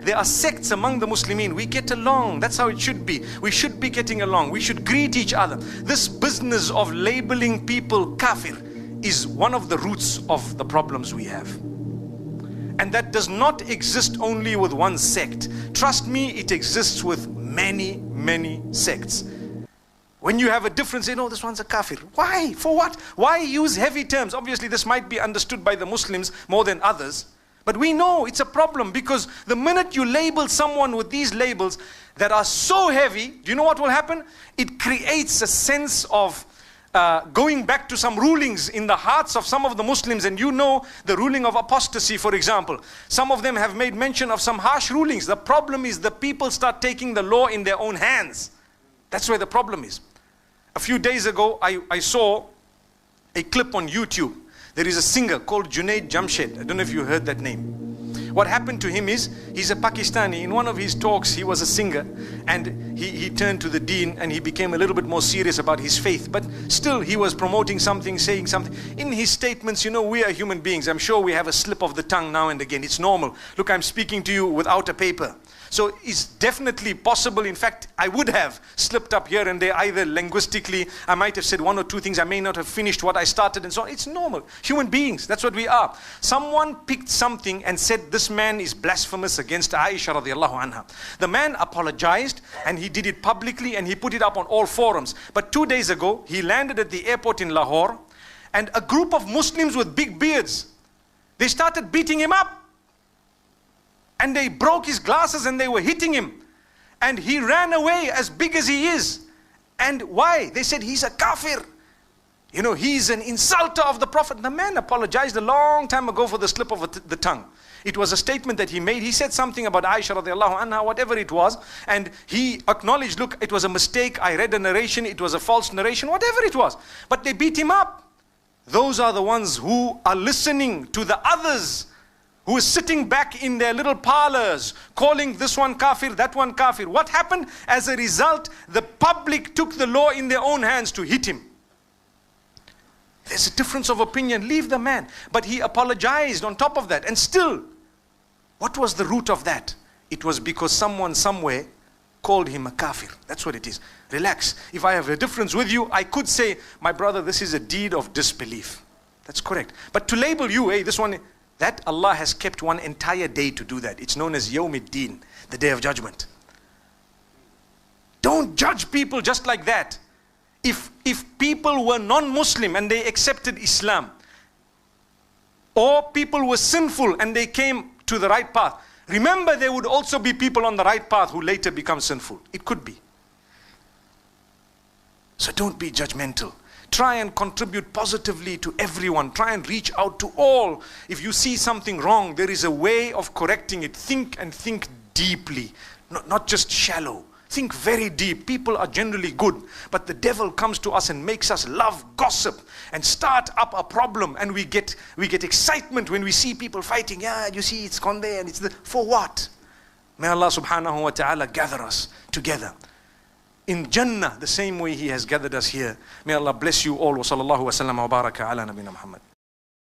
There are sects among the Muslimin. We get along. That's how it should be. We should be getting along. We should greet each other. This business of labeling people kafir is one of the roots of the problems we have. And that does not exist only with one sect. Trust me, it exists with many, many sects. When you have a difference, say, no, this one's a kafir. Why? For what? Why use heavy terms? Obviously, this might be understood by the Muslims more than others. But we know it's a problem, because the minute you label someone with these labels that are so heavy, do you know what will happen? It creates a sense of going back to some rulings in the hearts of some of the Muslims. And you know the ruling of apostasy, for example. Some of them have made mention of some harsh rulings. The problem is the people start taking the law in their own hands. That's where the problem is. A few days ago, I saw a clip on YouTube. There is a singer called Junaid Jamshed. I don't know if you heard that name. What happened to him is, he's a Pakistani. In one of his talks, he was a singer, and he turned to the deen, and he became a little bit more serious about his faith. But still, he was promoting something, saying something. In his statements, you know, we are human beings. I'm sure we have a slip of the tongue now and again. It's normal. Look, I'm speaking to you without a paper. So it's definitely possible. In fact, I would have slipped up here and there, either linguistically, I might have said one or two things, I may not have finished what I started and so on. It's normal. Human beings, that's what we are. Someone picked something and said this man is blasphemous against Aisha radiallahu anha. The man apologized, and he did it publicly, and he put it up on all forums. But 2 days ago, he landed at the airport in Lahore, and a group of Muslims with big beards, they started beating him up. And they broke his glasses and they were hitting him. And he ran away, as big as he is. And why? They said he's a kafir. You know, he's an insulter of the Prophet. The man apologized a long time ago for the slip of the tongue. It was a statement that he made. He said something about Aisha radiallahu anha, whatever it was. And he acknowledged, look, it was a mistake. I read a narration. It was a false narration, whatever it was. But they beat him up. Those are the ones who are listening to the others, who is sitting back in their little parlors, calling this one kafir, that one kafir. What happened? As a result, the public took the law in their own hands to hit him. There's a difference of opinion, leave the man. But he apologized on top of that. And still, what was the root of that? It was because someone somewhere called him a kafir. That's what it is. Relax. If I have a difference with you, I could say, my brother, this is a deed of disbelief. That's correct. But to label you, hey, this one, that Allah has kept one entire day to do that. It's known as Yawmiddin, the day of judgment. Don't judge people just like that. If people were non-Muslim and they accepted Islam, or people were sinful and they came to the right path, remember there would also be people on the right path who later become sinful. It could be. So don't be judgmental. Try and contribute positively to everyone. Try and reach out to all. If you see something wrong, there is a way of correcting it. Think, and think deeply, not just shallow. Think very deep. People are generally good, but the devil comes to us and makes us love gossip and start up a problem, and we get excitement when we see people fighting. Yeah, you see, it's gone there, and it's the, for what? May Allah subhanahu wa ta'ala gather us together in Jannah the same way He has gathered us here. May Allah bless you all. Wa sallallahu wa sallam wa baraka ala nabina Muhammad.